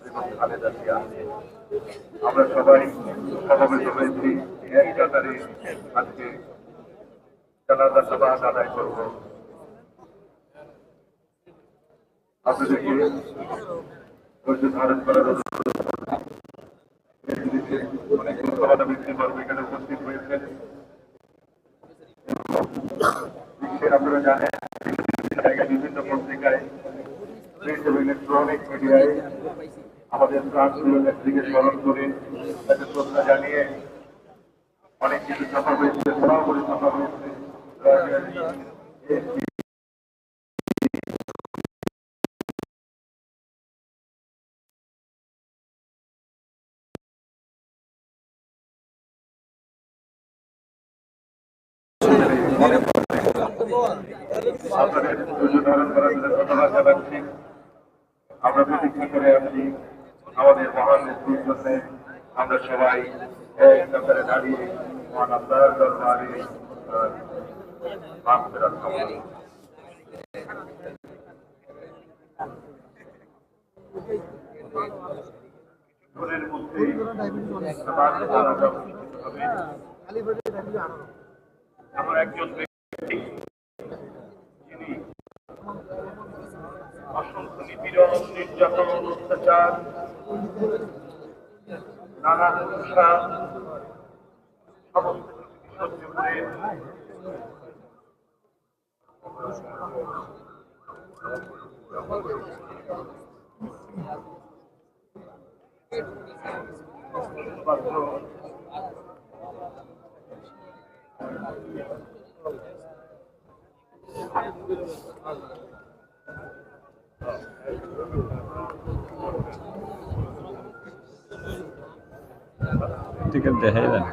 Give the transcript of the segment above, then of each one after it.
এবং খালেদা জিয়া, আমরা সবাই সমবেত হয়েছি এক কাতারে আজকে জানাজা সালাত আদায় করব। আপনাদেরকে ধৈর্য ধারণ করার অনেক সমাধান ব্যক্তি বর্গ এখানে উপস্থিত হয়েছেন। বিশ্বের আপনারা জানেন জায়গায় বিভিন্ন পত্রিকায় প্রিন্ট এবং ইলেকট্রনিক মিডিয়ায় আমাদের প্রাণপ্রিয় নেত্রীকে স্মরণ করে তাকে শ্রদ্ধা জানিয়ে অনেক কিছু ছাপা হয়েছে, সরাসরি ছাপা হয়েছে। আপনাদের ধৈর্য ধারণ করার জন্য ধন্যবাদ জানাচ্ছি। আমরা প্রতীক্ষা করে আছি আমাদের মহান নেত্রীর জন্য। আমরা সবাই এক কাতারে দাঁড়িয়ে মহান আল্লাহর দরবারে মাগফিরাত কামনা করি। কিছুক্ষণের মধ্যেই জানাজা অনুষ্ঠিত হবে। আমার একজন ব্যক্তি যিনি অসংখ্য নিপীড়ন, নির্যাতন, অত্যাচার, নানা হিংসা সমস্ত সহ্য করে টিকিট দেখাই দেন।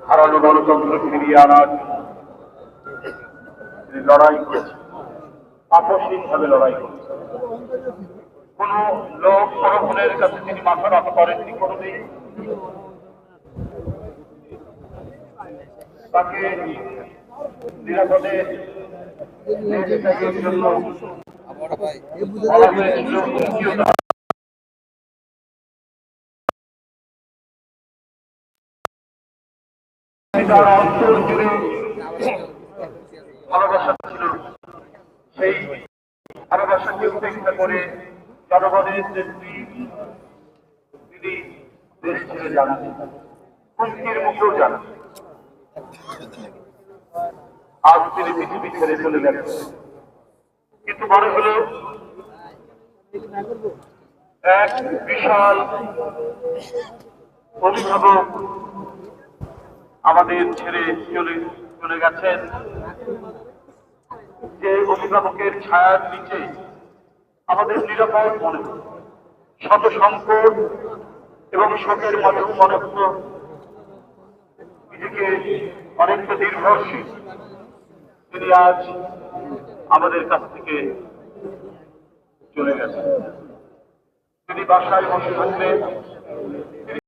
হারানো গণতন্ত্র ফিরিয়ে আনার লড়াই করেছে, আপসহীন ভাবে লড়াই করেছে। কোন লোক জনগণের কাছে তিনি মাথা নত করেননি কোনদিন। তাকে নিরাপদে জন্য বলা হয়েছিল তার অন্তর জুড়ে ভালোবাসা ছিল। সেই ভালোবাসাকে উপেক্ষা করে জনগণের নেত্রী তিনি দেশ ছেড়ে যান, হুমকির মুখেও যান। আজ তিনি পৃথিবী ছেড়ে চলে গেলেন, কিন্তু মনে হলো এক বিশাল অভিভাবক আমাদের ছেড়ে চলে গেছেন। যে অভিভাবকের ছায়ার নিচে আমাদের নিরাপদ মনে হল, শত সংকট এবং শোকের মধ্যেও মনে হল নিজেকে অনেকটা নির্ভরশীল। তিনি আজ আমাদের কাছ থেকে চলে গেছেন। তিনি বাসায় বসে থাকলেন।